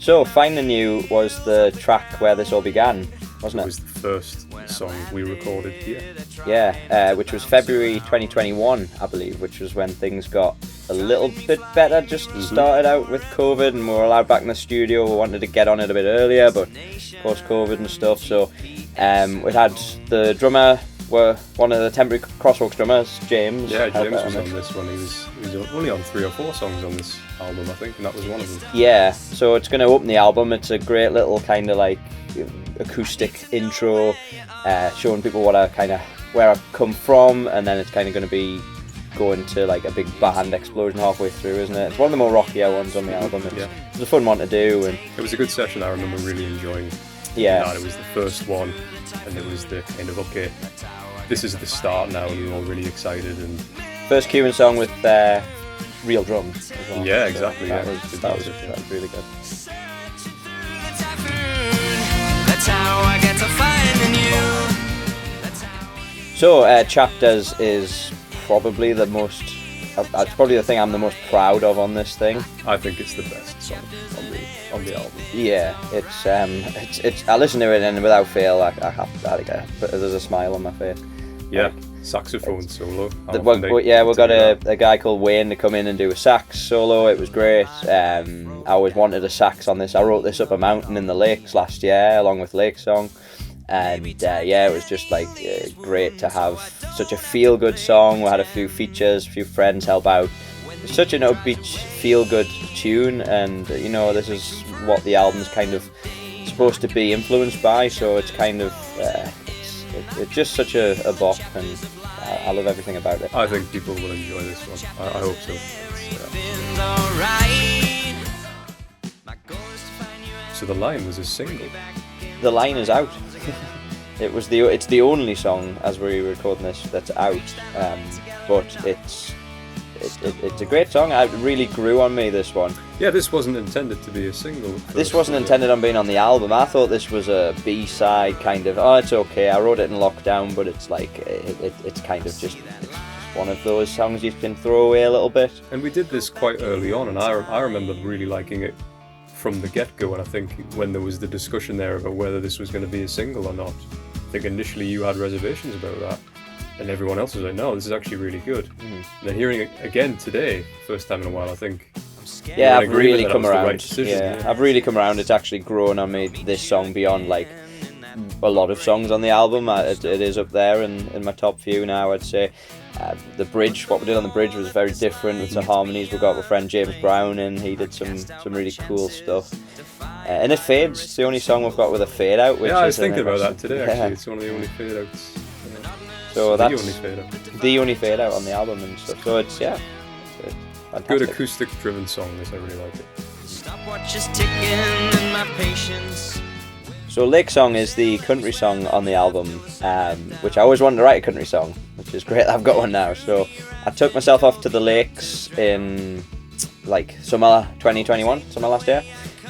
So, Finding You was the track where this all began, wasn't it? It was the first song we recorded here. Yeah, which was February 2021, I believe, which was when things got a little bit better, just started out with COVID and we were allowed back in the studio. We wanted to get on it a bit earlier, but post-COVID and stuff, so we had the drummer, one of the temporary Crosswalks drummers, James. Yeah, James was on this one. He was only on 3 or 4 songs on this album, I think, and that was one of them. Yeah, so it's going to open the album. It's a great little kind of like acoustic intro, showing people where I've come from, and then it's kind of going to be going to like a big band explosion halfway through, isn't it? It's one of the more rockier ones on the album. It's a fun one to do, and it was a good session. I remember really enjoying. Yeah, it was the first one, and it was the kind of okay, this is the start now, and we were all really excited. And first Kewen song with real drums as well. Yeah, exactly. That was really good. That's how I get to finding you. So, Chapters is probably the most. It's probably the thing I'm the most proud of on this thing. I think it's the best song on the album. Yeah, it's. I listen to it and without fail, there's a smile on my face. Yeah, saxophone solo. We've got a guy called Wayne to come in and do a sax solo. It was great. I always wanted a sax on this. I wrote this up a mountain in the lakes last year, along with Lake Song. And it was just like great to have such a feel-good song. We had a few features, a few friends help out. It's such an upbeat, feel-good tune, and this is what the album's kind of supposed to be influenced by. So it's kind of it's just such a bop, and I love everything about it. I think people will enjoy this one. I hope so. So The Line was a single. The Line is out. It's the only song as we're recording this that's out, but it's a great song. It really grew on me, this one. Yeah, this wasn't intended to be a single. This wasn't intended on being on the album. I thought this was a B-side kind of. Oh, it's okay. I wrote it in lockdown, but it's like it's kind of just it's one of those songs you can throw away a little bit. And we did this quite early on, and I remember really liking it from the get-go, and I think when there was the discussion there about whether this was going to be a single or not, I think initially you had reservations about that, and everyone else was like, no, this is actually really good. And then hearing it again today, first time in a while, I think I've really come around. Right, I've really come around. It's actually grown on me, this song, beyond like a lot of songs on the album. It is up there in my top few now, I'd say. The bridge, what we did on the bridge was very different with the harmonies. We got our friend James Brown and he did some really cool stuff. And it fades. It's the only song we've got with a fade out. Which I was thinking about that today, actually. It's one of the only fade outs. So that's the only fade out. The only fade out on the album and stuff. So it's fantastic. Good acoustic driven song, this, I really like it. Stopwatch is ticking and my patience. So Lake Song is the country song on the album, which I always wanted to write a country song, which is great. I've got one now. So I took myself off to the lakes in like summer 2021, summer last year.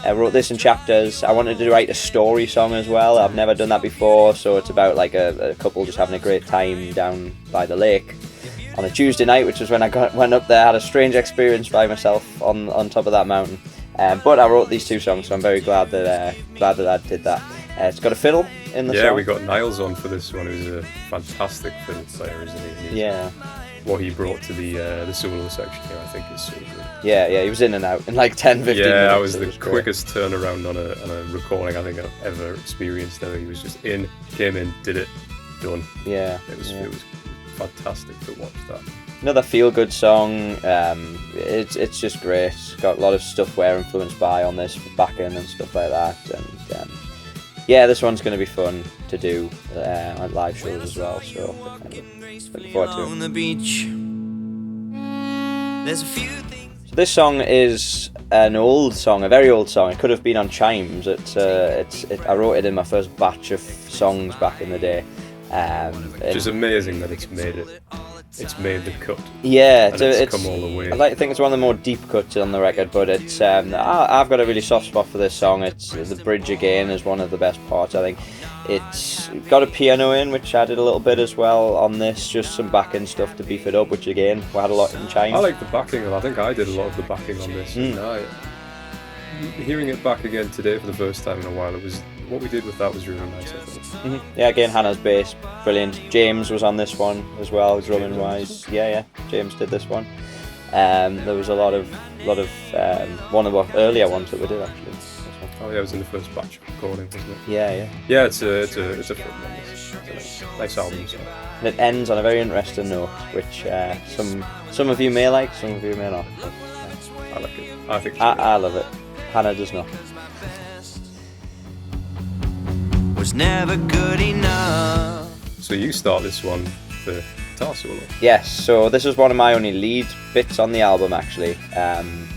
I wrote this in chapters. I wanted to write a story song as well. I've never done that before, so it's about like a couple just having a great time down by the lake on a Tuesday night, which was when I went up there. I had a strange experience by myself on top of that mountain. But I wrote these 2 songs, so I'm very glad that I did that. It's got a fiddle in the song. Yeah, we got Niles on for this one, who's a fantastic fiddle player, isn't he? Yeah. What he brought to the solo section here, I think, is so good. Yeah, he was in and out in like 10, 15 minutes. Yeah, that was the quickest turnaround on a recording I think I've ever experienced. He was just came in, did it, done. Yeah. It was fantastic to watch that. Another feel-good song. It's just great. It's got a lot of stuff we're influenced by on this, backing and stuff like that. And this one's going to be fun to do at live shows as well. So looking forward to it. On the beach. There's a few things. So this song is an old song, a very old song. It could have been on Chimes. I wrote it in my first batch of songs back in the day. Which is amazing that it's made it. It's made the cut. Yeah, it's come all the way. I think it's one of the more deep cuts on the record, but it's I've got a really soft spot for this song. It's the bridge again is one of the best parts, I think. It's got a piano in, which I did a little bit as well on this, just some backing stuff to beef it up, which again we had a lot in Chimes. I like the backing. I think I did a lot of the backing on this. hearing it back again today for the first time in a while, it was what we did with that was really nice, I think. Mm-hmm. Yeah, again, Hannah's bass, brilliant. James was on this one as well, drumming wise. Yeah, James did this one. There was a lot of one of the earlier ones that we did actually. Oh yeah, it was in the first batch of recording, wasn't it? Yeah. Yeah, it's a fun one. It's a nice album. So. And it ends on a very interesting note, which some of you may like, some of you may not. But, I like it. I think I love it. Hannah does not. Was never good enough. So you start this one for guitar solo. Yes, so this is one of my only lead bits on the album actually.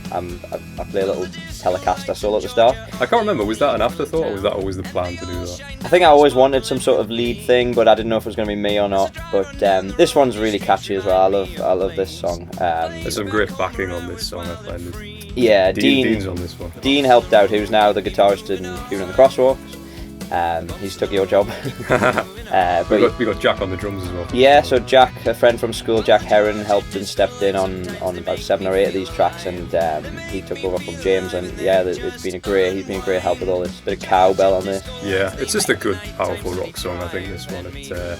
I play a little Telecaster solo to start. I can't remember, was that an afterthought or was that always the plan to do that? I think I always wanted some sort of lead thing, but I didn't know if it was going to be me or not. But this one's really catchy as well. I love this song. There's some great backing on this song, I find. Yeah, Dean's on this one. Dean helped out, who's now the guitarist in Kewen and the Crosswalks. He's took your job. We got Jack on the drums as well. Yeah, so Jack, a friend from school, Jack Heron, helped and stepped in on about 7 or 8 of these tracks, and he took over from James. And yeah, he's been a great help with all this. Bit of cowbell on this. Yeah, it's just a good, powerful rock song. I think this one, the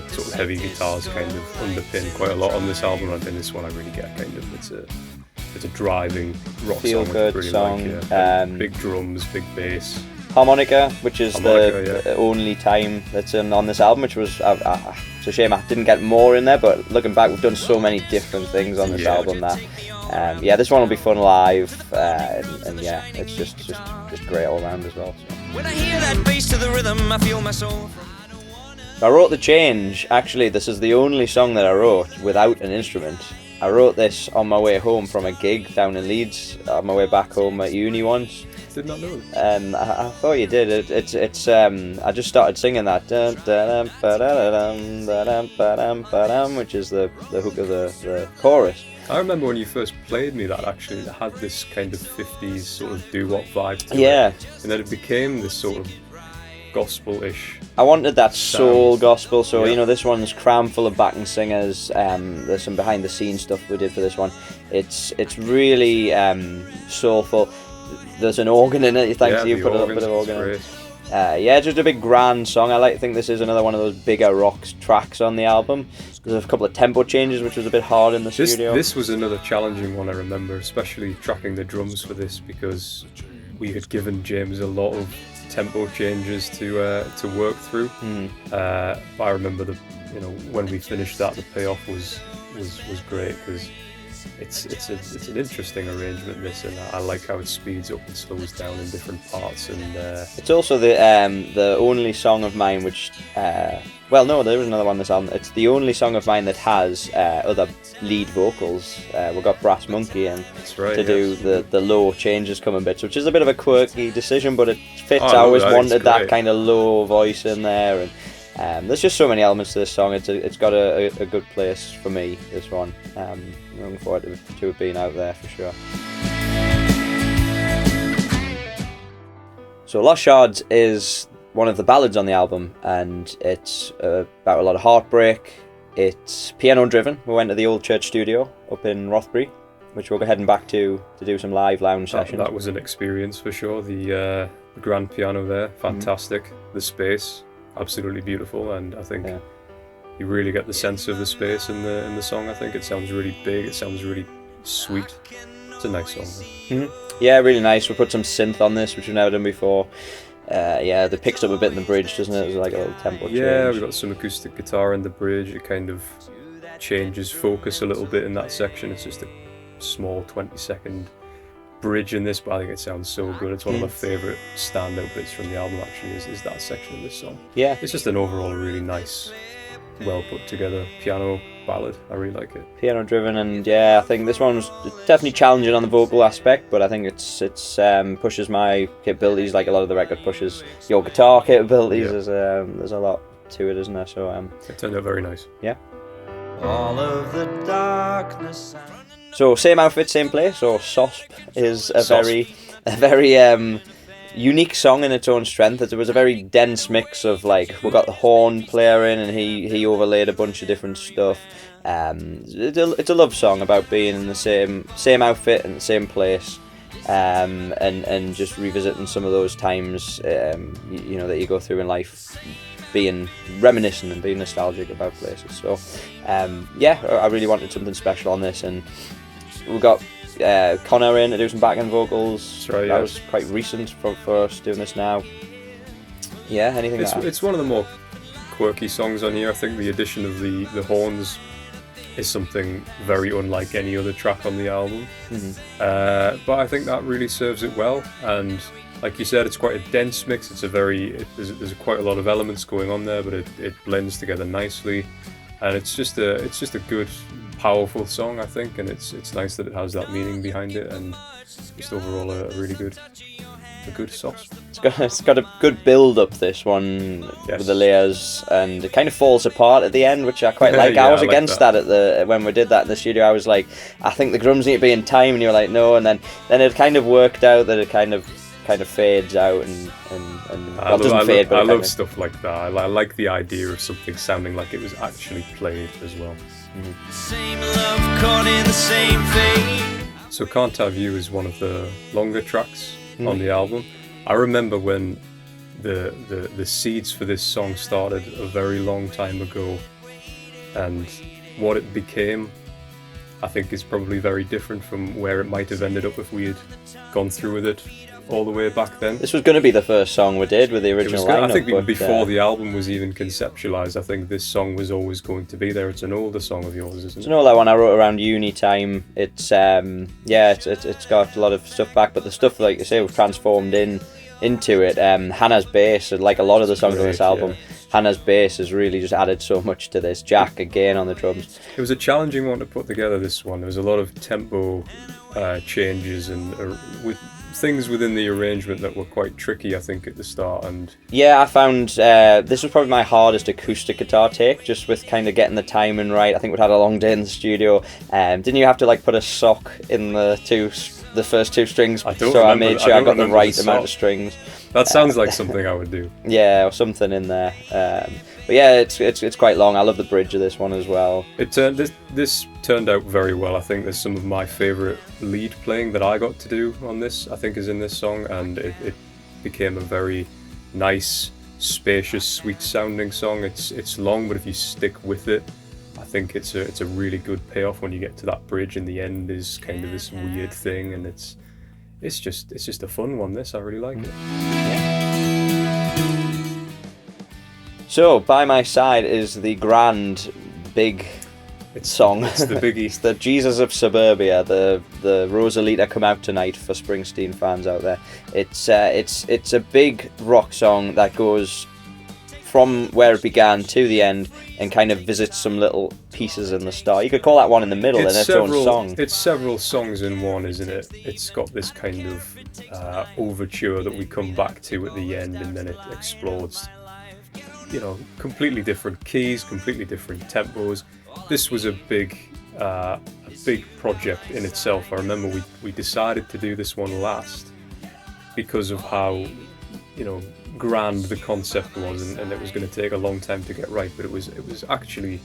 sort of heavy guitars kind of underpin quite a lot on this album. I think this one I really get kind of it's a driving rock Feel song. good really song. Like, yeah. Big drums, big bass. Harmonica, which is the only time that's on this album, which was it's a shame I didn't get more in there, but looking back we've done so many different things on this album that this one will be fun live, and yeah, it's just great all around as well. So. When I hear that bass to the rhythm, I feel my soul. I wrote The Change. Actually, this is the only song that I wrote without an instrument. I wrote this on my way home from a gig down in Leeds, on my way back home at uni once. Did not know that. I thought you did. It's I just started singing that, which is the hook of the chorus. I remember when you first played me that actually, it had this kind of 50s sort of doo-wop vibe to it. And then it became this sort of gospel-ish. I wanted that soul gospel, so yeah. you know, this one's crammed full of backing singers. There's some behind the scenes stuff we did for this one. It's really soulful. There's an organ in it. Thanks to you, put a little bit of organ in it. Yeah, just a big grand song. I think this is another one of those bigger rock tracks on the album. There's a couple of tempo changes, which was a bit hard in the studio. This was another challenging one, I remember, especially tracking the drums for this, because we had given James a lot of tempo changes to work through. I remember when we finished that, the payoff was great, because it's an interesting arrangement, this, and I like how it speeds up and slows down in different parts. And it's also the only song of mine which well, no, there was another one on this album. It's the only song of mine that has other lead vocals. We've got Brass Monkey and do the low changes coming bits, which is a bit of a quirky decision, but it fits. I always wanted that kind of low voice in there, and there's just so many elements to this song. It's got a good place for me, this one. I'm looking forward to it being out there for sure. So Lost Shards is one of the ballads on the album, and it's about a lot of heartbreak. It's piano driven. We went to the old church studio up in Rothbury, which we're heading back to do some live lounge sessions. That was an experience for sure. The grand piano there, fantastic. The space, absolutely beautiful, and I think you really get the sense of the space in the song. I think it sounds really big. It sounds really sweet. It's a nice song. Yeah, really nice. We put some synth on this, which we've never done before. It picks up a bit in the bridge, doesn't it? It was like a little tempo change. Yeah, we've got some acoustic guitar in the bridge. It kind of changes focus a little bit in that section. It's just a small 20-second bridge in this, but I think it sounds so good. It's one of my favourite standout bits from the album, actually, is that section of this song. Yeah. It's just an overall really nice, well put together piano ballad. I really like it. Piano driven, and I think this one was definitely challenging on the vocal aspect, but I think it's pushes my capabilities like a lot of the record pushes your guitar capabilities. There's a lot to it, isn't there? So it turned out very nice. Yeah. All of the darkness. So same outfit, same place. So SOSP is a very unique song in its own strength. It was a very dense mix of, like, we got the horn player in, and he overlaid a bunch of different stuff. It's a love song about being in the same outfit and the same place, and just revisiting some of those times, you know, that you go through in life, being reminiscent and being nostalgic about places. So yeah, I really wanted something special on this, and we got Connor in to do some back-end vocals. That's right, that yeah. was quite recent for us doing this now. Yeah, anything like that? It's one of the more quirky songs on here. I think the addition of the horns is something very unlike any other track on the album. But I think that really serves it well, and like you said, it's quite a dense mix. There's quite a lot of elements going on there, but it blends together nicely, and it's just a good, powerful song, I think, and it's nice that it has that meaning behind it, and just overall a really good sauce. It's got a good build up, this one. Yes. With the layers, and it kind of falls apart at the end, which I quite like. Yeah, I was I like against that when we did that in the studio. I was like, I think the drums need to be in time, and you were like, no, and then it kind of worked out that it kind of fades out and well, it doesn't fade, but I love stuff like that. I like the idea of something sounding like it was actually played as well. Same love caught in the same fate. So Can't Have You is one of the longer tracks on the album. I remember when the seeds for this song started a very long time ago, and what it became, I think, is probably very different from where it might have ended up if we had gone through with it all the way back then. This was going to be the first song we did with the original lineup. I think but, before the album was even conceptualized, I think this song was always going to be there. It's an older song of yours, isn't it? It's an older one I wrote around uni time. It's it's got a lot of stuff back, but the stuff, like you say, was transformed into it. Hannah's bass, like a lot of the songs on this album, Hannah's bass has really just added so much to this. Jack again on the drums. It was a challenging one to put together, this one. There was a lot of tempo changes and with things within the arrangement that were quite tricky, I think, at the start. And yeah, I found this was probably my hardest acoustic guitar take, just with kind of getting the timing right. I think we'd had a long day in the studio. Didn't you have to like put a sock in the first two strings? I made sure I got the right amount of strings. That sounds like something I would do. Yeah, or something in there. But yeah, it's quite long. I love the bridge of this one as well. This turned out very well. I think there's some of my favourite lead playing that I got to do on this, I think, is in this song, and it became a very nice, spacious, sweet sounding song. It's long, but if you stick with it, I think it's a really good payoff when you get to that bridge, and the end is kind of this weird thing, and it's just a fun one. This, I really like it. So by my side is the grand, big song. It's the biggie. It's the Jesus of Suburbia, the Rosalita Come Out Tonight for Springsteen fans out there. It's a big rock song that goes from where it began to the end and kind of visits some little pieces in the start. You could call that one in the middle in its own song. It's several songs in one, isn't it? It's got this kind of overture that we come back to at the end, and then it explodes. You know, completely different keys, completely different tempos. This was a big project in itself. I remember we decided to do this one last because of how, you know, grand the concept was, and it was going to take a long time to get right, but it was actually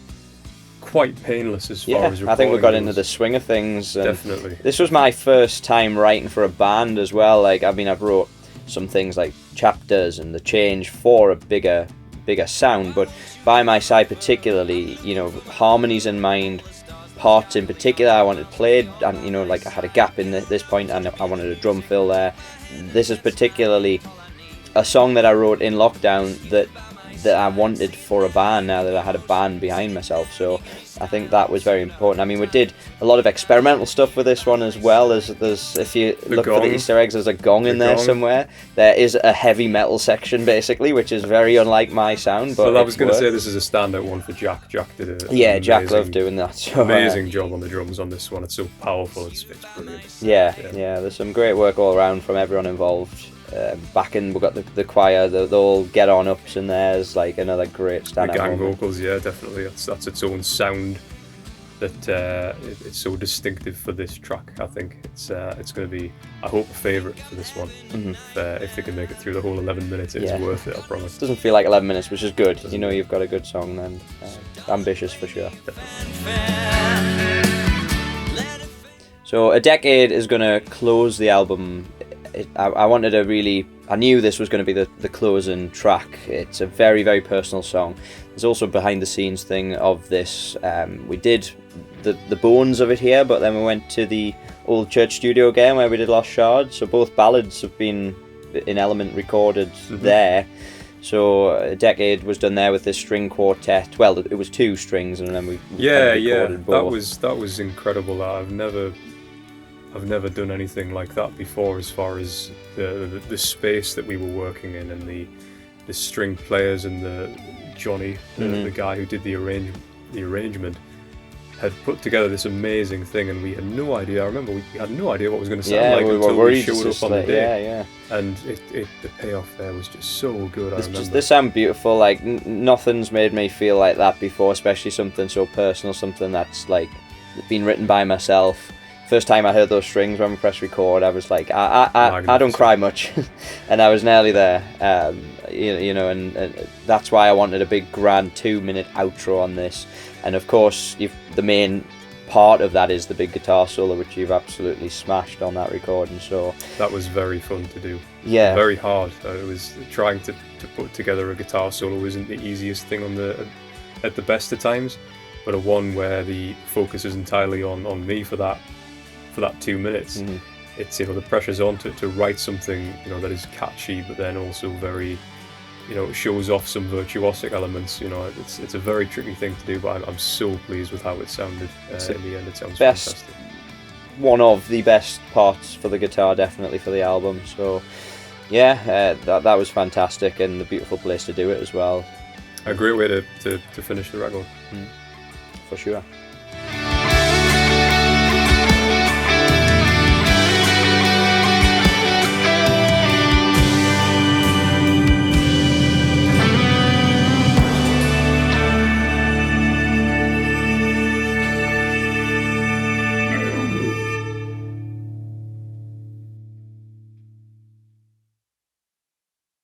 quite painless as far as recording. I think we got into the swing of things. And definitely. This was my first time writing for a band as well. Like, I mean, I've wrote some things like Chapters and The Change for a bigger sound, but by my side particularly, you know, harmonies in mind, parts in particular I wanted played, and you know, like I had a gap in this point and I wanted a drum fill there. This is particularly a song that I wrote in lockdown that I wanted for a band now that I had a band behind myself, so I think that was very important. I mean, we did a lot of experimental stuff with this one as well. There's if you look for the Easter eggs, there's a gong in there somewhere. There is a heavy metal section basically, which is very unlike my sound. But well, I was going to say this is a standout one for Jack. Jack did it. Jack loved doing that. So, amazing job on the drums on this one. It's so powerful. It's brilliant. Yeah. There's some great work all around from everyone involved. Backing, we've got the choir, the all get on ups in there is like another great standout. The gang vocals, yeah, definitely. That's its own sound that it's so distinctive for this track. I think it's going to be, I hope, a favourite for this one. If they can make it through the whole 11 minutes, it's worth it, I promise. It doesn't feel like 11 minutes, which is good. You know, you've got a good song then. Ambitious for sure. Definitely. So A Decade is going to close the album. I wanted to really... I knew this was going to be the closing track. It's a very, very personal song. There's also a behind-the-scenes thing of this. We did the bones of it here, but then we went to the old church studio again where we did Lost Shards. So both ballads have been in Element recorded there. So A Decade was done there with this string quartet. Well, it was 2 strings, and then we recorded both. That was incredible. I've never done anything like that before, as far as the space that we were working in, and the string players, and the Johnny, the guy who did the arrangement, had put together this amazing thing, and we had no idea. I remember we had no idea what it was going to sound like until we showed up on the day. And the payoff there was just so good. I remember. They sound beautiful. Like nothing's made me feel like that before, especially something so personal, something that's like been written by myself. First time I heard those strings when we pressed record, I was like, I don't cry much, and I was nearly there. And that's why I wanted a big grand 2-minute outro on this. And of course, the main part of that is the big guitar solo, which you've absolutely smashed on that recording. So that was very fun to do. Yeah, very hard. It was trying to put together a guitar solo isn't the easiest thing at the best of times, but a one where the focus is entirely on me for that 2 minutes. It's the pressure's on to write something that is catchy, but then also very shows off some virtuosic elements. It's a very tricky thing to do, but I'm so pleased with how it sounded. In the end, it sounds fantastic. One of the best parts for the guitar, definitely, for the album. So yeah, that was fantastic, and a beautiful place to do it as well. A great way to finish the record. For sure.